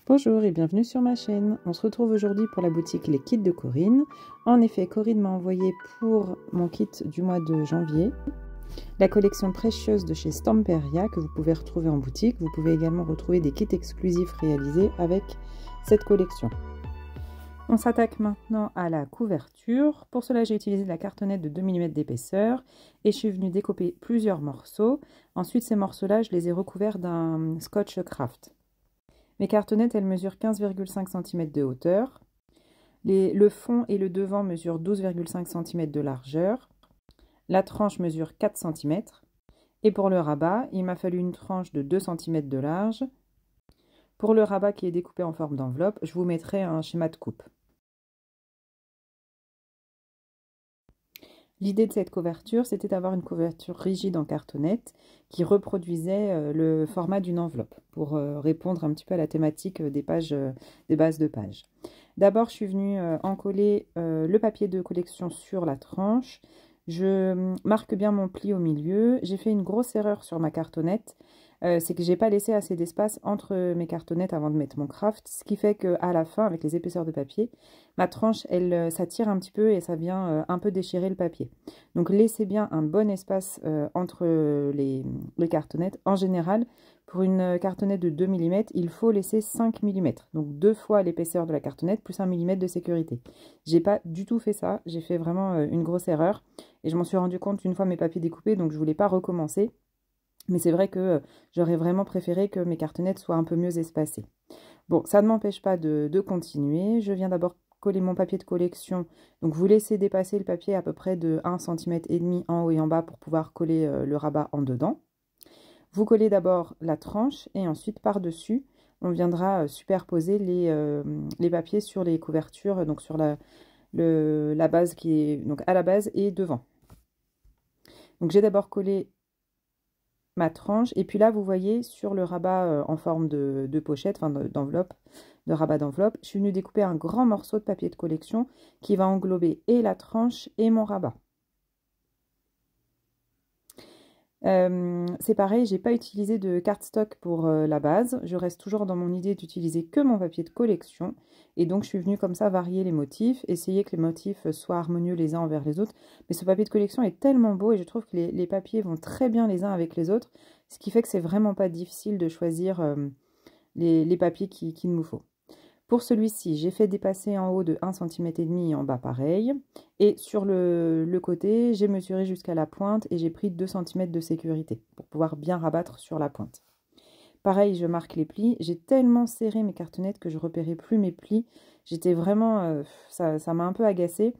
Bonjour et bienvenue sur ma chaîne. On se retrouve aujourd'hui pour la boutique Les Kits de Corinne. En effet, Corinne m'a envoyé pour mon kit du mois de janvier la collection précieuse de chez Stamperia que vous pouvez retrouver en boutique. Vous pouvez également retrouver des kits exclusifs réalisés avec cette collection. On s'attaque maintenant à la couverture. Pour cela, j'ai utilisé de la cartonnette de 2 mm d'épaisseur et je suis venue découper plusieurs morceaux. Ensuite, ces morceaux-là, je les ai recouverts d'un scotch craft. Mes cartonnettes, elles mesurent 15,5 cm de hauteur. Le fond et le devant mesurent 12,5 cm de largeur. La tranche mesure 4 cm. Et pour le rabat, il m'a fallu une tranche de 2 cm de large. Pour le rabat qui est découpé en forme d'enveloppe, je vous mettrai un schéma de coupe. L'idée de cette couverture, c'était d'avoir une couverture rigide en cartonnette qui reproduisait le format d'une enveloppe pour répondre un petit peu à la thématique des pages, des bases de pages. D'abord, je suis venue encoller le papier de collection sur la tranche. Je marque bien mon pli au milieu. J'ai fait une grosse erreur sur ma cartonnette. C'est que j'ai pas laissé assez d'espace entre mes cartonnettes avant de mettre mon craft, ce qui fait qu'à la fin, avec les épaisseurs de papier, ma tranche, ça tire un petit peu et ça vient un peu déchirer le papier. Donc laissez bien un bon espace entre les cartonnettes. En général, pour une cartonnette de 2 mm, il faut laisser 5 mm, donc 2 fois l'épaisseur de la cartonnette plus 1 mm de sécurité. J'ai pas du tout fait ça, j'ai fait vraiment une grosse erreur et je m'en suis rendu compte une fois mes papiers découpés, donc je voulais pas recommencer. Mais c'est vrai que j'aurais vraiment préféré que mes cartonnettes soient un peu mieux espacées. Bon, ça ne m'empêche pas de continuer. Je viens d'abord coller mon papier de collection. Donc, vous laissez dépasser le papier à peu près de 1,5 cm en haut et en bas pour pouvoir coller le rabat en dedans. Vous collez d'abord la tranche et ensuite par-dessus, on viendra superposer les papiers sur les couvertures, donc sur la base qui est donc à la base et devant. Donc, j'ai d'abord collé ma tranche et puis là vous voyez sur le rabat en forme de pochette, enfin d'enveloppe, de rabat d'enveloppe, je suis venue découper un grand morceau de papier de collection qui va englober et la tranche et mon rabat. C'est pareil, j'ai pas utilisé de cardstock pour la base, je reste toujours dans mon idée d'utiliser que mon papier de collection et donc je suis venue comme ça varier les motifs, essayer que les motifs soient harmonieux les uns envers les autres, mais ce papier de collection est tellement beau et je trouve que les papiers vont très bien les uns avec les autres, ce qui fait que c'est vraiment pas difficile de choisir les papiers qu'il me faut. Pour celui-ci, j'ai fait dépasser en haut de 1,5 cm et en bas pareil. Et sur le côté, j'ai mesuré jusqu'à la pointe et j'ai pris 2 cm de sécurité pour pouvoir bien rabattre sur la pointe. Pareil, je marque les plis. J'ai tellement serré mes cartonnettes que je repérais plus mes plis. J'étais vraiment... ça m'a un peu agacée.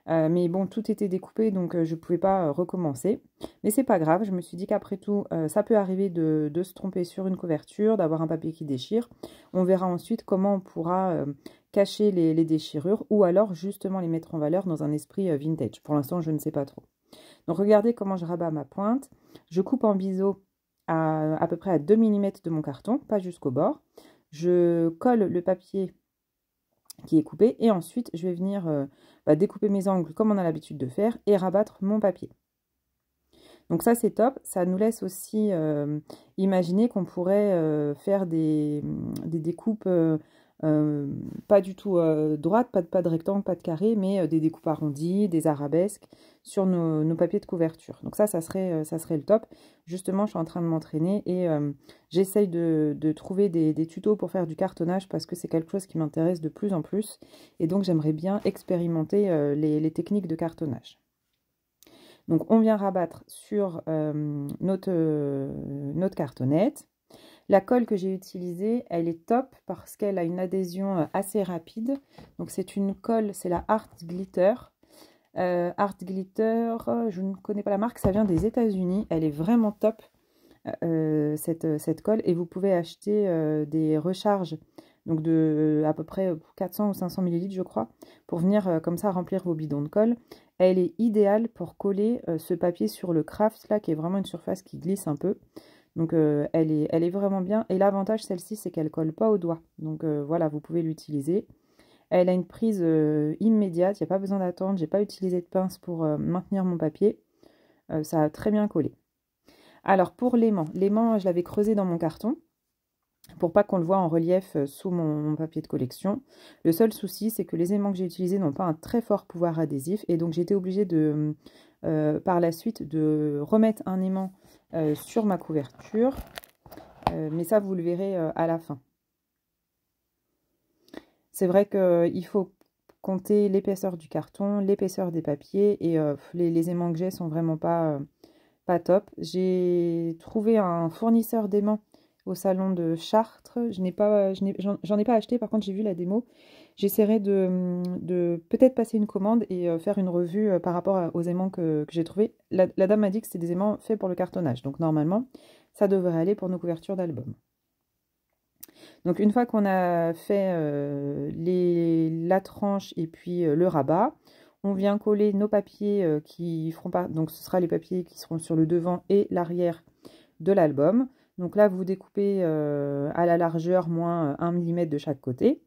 Mais bon, tout était découpé, donc je ne pouvais pas recommencer. Mais c'est pas grave, je me suis dit qu'après tout, ça peut arriver de se tromper sur une couverture, d'avoir un papier qui déchire. On verra ensuite comment on pourra cacher les déchirures ou alors justement les mettre en valeur dans un esprit vintage. Pour l'instant, je ne sais pas trop. Donc regardez comment je rabats ma pointe. Je coupe en biseau à peu près à 2 mm de mon carton, pas jusqu'au bord. Je colle le papier qui est coupé et ensuite je vais venir découper mes angles comme on a l'habitude de faire et rabattre mon papier. Donc ça c'est top, ça nous laisse aussi imaginer qu'on pourrait faire des découpes pas du tout droites, pas de rectangle, pas de carré, mais des découpes arrondies, des arabesques sur nos papiers de couverture. Donc ça serait le top. Justement, je suis en train de m'entraîner et j'essaye de trouver des tutos pour faire du cartonnage parce que c'est quelque chose qui m'intéresse de plus en plus. Et donc j'aimerais bien expérimenter les techniques de cartonnage. Donc on vient rabattre sur notre cartonnette. La colle que j'ai utilisée, elle est top parce qu'elle a une adhésion assez rapide. Donc c'est une colle, c'est la Art Glitter. Art Glitter, je ne connais pas la marque, ça vient des États-Unis. Elle est vraiment top, cette colle. Et vous pouvez acheter des recharges donc de à peu près 400 ou 500 ml, je crois, pour venir comme ça remplir vos bidons de colle. Elle est idéale pour coller ce papier sur le craft, là, qui est vraiment une surface qui glisse un peu. Donc elle est vraiment bien. Et l'avantage, celle-ci, c'est qu'elle ne colle pas au doigt. Donc voilà, vous pouvez l'utiliser. Elle a une prise immédiate, il n'y a pas besoin d'attendre. Je n'ai pas utilisé de pince pour maintenir mon papier. Ça a très bien collé. Alors pour l'aimant, je l'avais creusé dans mon carton. pour pas qu'on le voit en relief sous mon papier de collection. Le seul souci, c'est que les aimants que j'ai utilisés n'ont pas un très fort pouvoir adhésif, et donc j'ai été obligée de, par la suite, de remettre un aimant sur ma couverture, mais ça, vous le verrez à la fin. C'est vrai qu'il faut compter l'épaisseur du carton, l'épaisseur des papiers, et les aimants que j'ai sont vraiment pas top. J'ai trouvé un fournisseur d'aimants au salon de Chartres. J'en ai pas acheté, par contre j'ai vu la démo. J'essaierai de peut-être passer une commande et faire une revue par rapport aux aimants que j'ai trouvés. La dame m'a dit que c'était des aimants faits pour le cartonnage, donc normalement ça devrait aller pour nos couvertures d'album. Donc une fois qu'on a fait la tranche et puis le rabat, on vient coller nos papiers qui feront pas. Donc ce sera les papiers qui seront sur le devant et l'arrière de l'album. Donc là, vous découpez à la largeur moins 1 mm de chaque côté.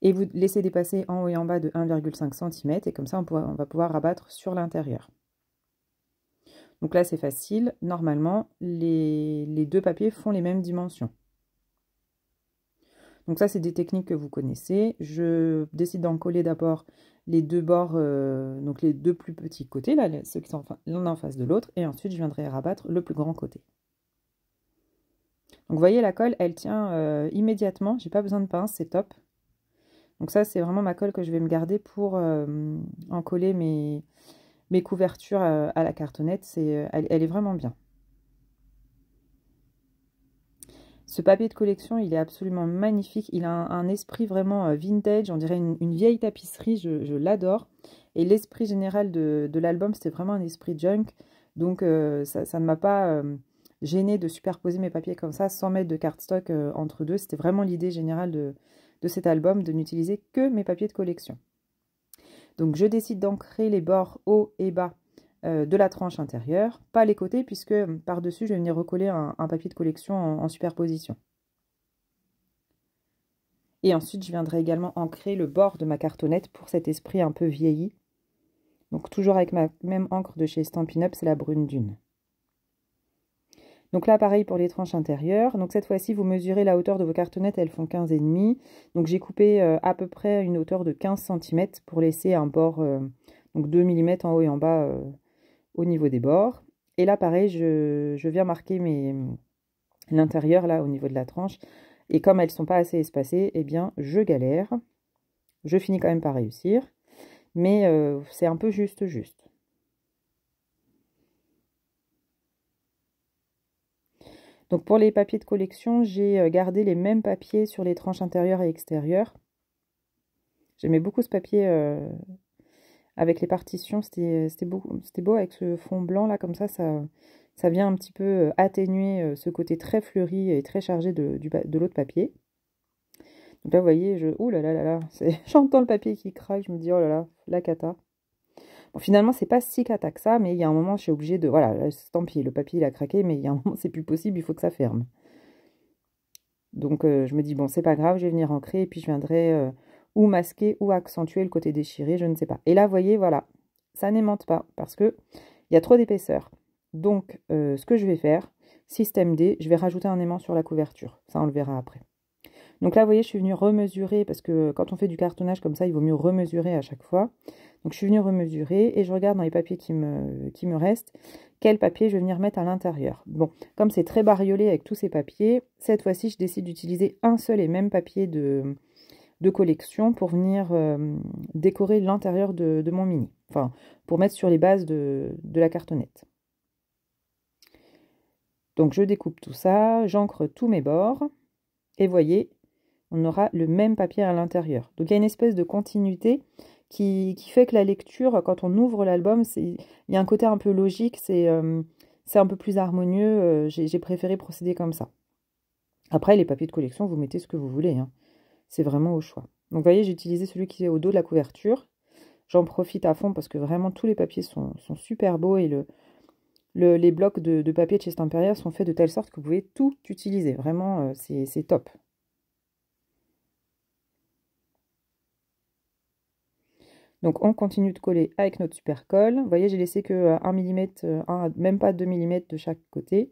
Et vous laissez dépasser en haut et en bas de 1,5 cm. Et comme ça, on va pouvoir rabattre sur l'intérieur. Donc là, c'est facile. Normalement, les deux papiers font les mêmes dimensions. Donc ça, c'est des techniques que vous connaissez. Je décide d'en coller d'abord les deux bords, donc les deux plus petits côtés, là, ceux qui sont l'un en face de l'autre, et ensuite je viendrai rabattre le plus grand côté. Donc vous voyez, la colle, elle tient immédiatement, j'ai pas besoin de pince, c'est top. Donc ça, c'est vraiment ma colle que je vais me garder pour en coller mes couvertures à la cartonnette. Elle est vraiment bien. Ce papier de collection, il est absolument magnifique. Il a un esprit vraiment vintage, on dirait une vieille tapisserie, je l'adore. Et l'esprit général de l'album, c'était vraiment un esprit junk. Donc ça ne m'a pas gêné de superposer mes papiers comme ça, sans mettre de cardstock entre deux. C'était vraiment l'idée générale de cet album, de n'utiliser que mes papiers de collection. Donc je décide d'ancrer les bords haut et bas de la tranche intérieure, pas les côtés, puisque par-dessus, je vais venir recoller un papier de collection en superposition. Et ensuite, je viendrai également ancrer le bord de ma cartonnette pour cet esprit un peu vieilli. Donc toujours avec ma même encre de chez Stampin' Up, c'est la Brune Dune. Donc là, pareil pour les tranches intérieures. Donc cette fois-ci, vous mesurez la hauteur de vos cartonnettes, elles font 15,5. Donc j'ai coupé à peu près une hauteur de 15 cm pour laisser un bord, donc 2 mm en haut et en bas au niveau des bords. Et là, pareil, je viens marquer l'intérieur, là, au niveau de la tranche. Et comme elles ne sont pas assez espacées, eh bien, je galère. Je finis quand même par réussir. Mais c'est un peu juste. Donc, pour les papiers de collection, j'ai gardé les mêmes papiers sur les tranches intérieures et extérieures. J'aimais beaucoup ce papier avec les partitions, c'était beau avec ce fond blanc là, comme ça vient un petit peu atténuer ce côté très fleuri et très chargé de l'autre papier. Donc là, vous voyez, ouh là là là là, j'entends le papier qui craque, je me dis, oh là là, la cata. Bon, finalement, c'est pas si cata que ça, mais il y a un moment, je suis obligée de, voilà, tant pis, le papier, il a craqué, mais il y a un moment, c'est plus possible, il faut que ça ferme. Donc, je me dis, bon, c'est pas grave, je vais venir ancrer, et puis je viendrai ou masquer ou accentuer le côté déchiré, je ne sais pas. Et là, vous voyez, voilà, ça n'aimante pas parce que il y a trop d'épaisseur. Donc, ce que je vais faire, système D, je vais rajouter un aimant sur la couverture. Ça, on le verra après. Donc là, vous voyez, je suis venue remesurer parce que quand on fait du cartonnage comme ça, il vaut mieux remesurer à chaque fois. Donc, je suis venue remesurer et je regarde dans les papiers qui me restent quel papier je vais venir mettre à l'intérieur. Bon, comme c'est très bariolé avec tous ces papiers, cette fois-ci, je décide d'utiliser un seul et même papier de collection pour venir décorer l'intérieur de mon mini. Enfin, pour mettre sur les bases de la cartonnette. Donc, je découpe tout ça, j'encre tous mes bords. Et voyez, on aura le même papier à l'intérieur. Donc, il y a une espèce de continuité qui fait que la lecture, quand on ouvre l'album, il y a un côté un peu logique, c'est un peu plus harmonieux. J'ai préféré procéder comme ça. Après, les papiers de collection, vous mettez ce que vous voulez. Hein. C'est vraiment au choix. Donc, vous voyez, j'ai utilisé celui qui est au dos de la couverture. J'en profite à fond parce que vraiment, tous les papiers sont super beaux et les blocs de papier de chez Stampin' sont faits de telle sorte que vous pouvez tout utiliser. Vraiment, c'est top. Donc, on continue de coller avec notre super colle. Vous voyez, j'ai laissé que 1 mm, même pas 2 mm de chaque côté.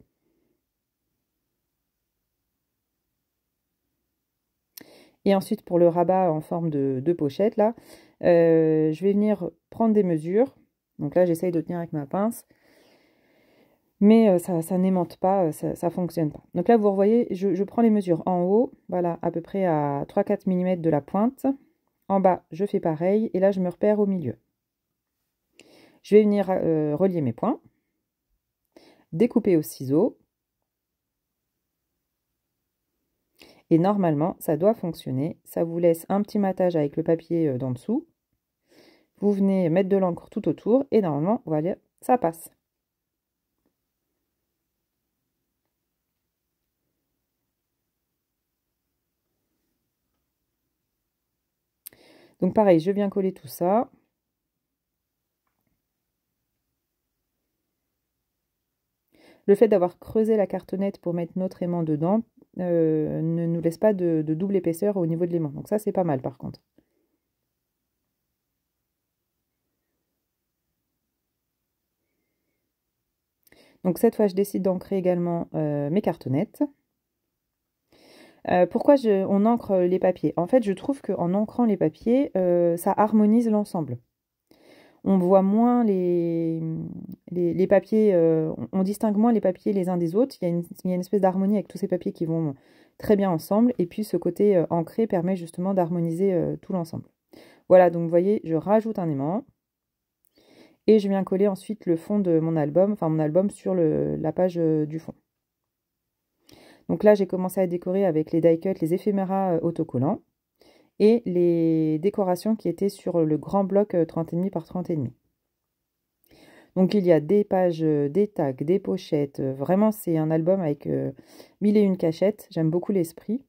Et ensuite, pour le rabat en forme de pochette, là, je vais venir prendre des mesures. Donc là, j'essaye de tenir avec ma pince. Mais ça n'aimante pas, ça fonctionne pas. Donc là, vous voyez, je prends les mesures en haut, voilà, à peu près à 3-4 mm de la pointe. En bas, je fais pareil, et là, je me repère au milieu. Je vais venir relier mes points, découper au ciseau. Et normalement, ça doit fonctionner. Ça vous laisse un petit matage avec le papier d'en dessous. Vous venez mettre de l'encre tout autour, et normalement, voilà, ça passe. Donc pareil, je viens coller tout ça. Le fait d'avoir creusé la cartonnette pour mettre notre aimant dedans ne nous laisse pas de double épaisseur au niveau de l'aimant. Donc ça, c'est pas mal par contre. Donc cette fois, je décide d'ancrer également mes cartonnettes. Pourquoi on ancre les papiers? En fait, je trouve qu'en ancrant les papiers, ça harmonise l'ensemble. On voit moins les papiers, on distingue moins les papiers les uns des autres. Il y a une espèce d'harmonie avec tous ces papiers qui vont très bien ensemble. Et puis ce côté ancré permet justement d'harmoniser tout l'ensemble. Voilà, donc vous voyez, je rajoute un aimant. Et je viens coller ensuite le fond de mon album, enfin mon album sur la page du fond. Donc là, j'ai commencé à décorer avec les die cut, les éphéméras autocollants et les décorations qui étaient sur le grand bloc 30,5 par 30,5. Donc il y a des pages, des tags, des pochettes. Vraiment, c'est un album avec 1001 cachettes. J'aime beaucoup l'esprit.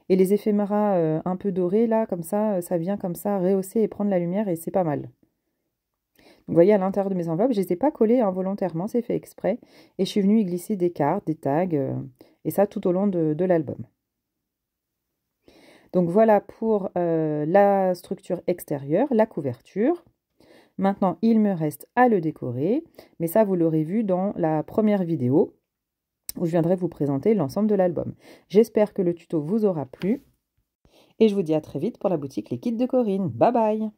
Et les éphéméras un peu dorés, là, comme ça vient comme ça rehausser et prendre la lumière et c'est pas mal. Donc, vous voyez, à l'intérieur de mes enveloppes, je ne les ai pas collées involontairement, c'est fait exprès. Et je suis venue y glisser des cartes, des tags, et ça tout au long de l'album. Donc voilà pour la structure extérieure, la couverture. Maintenant, il me reste à le décorer, mais ça, vous l'aurez vu dans la première vidéo où je viendrai vous présenter l'ensemble de l'album. J'espère que le tuto vous aura plu et je vous dis à très vite pour la boutique Les Kits de Corinne. Bye bye!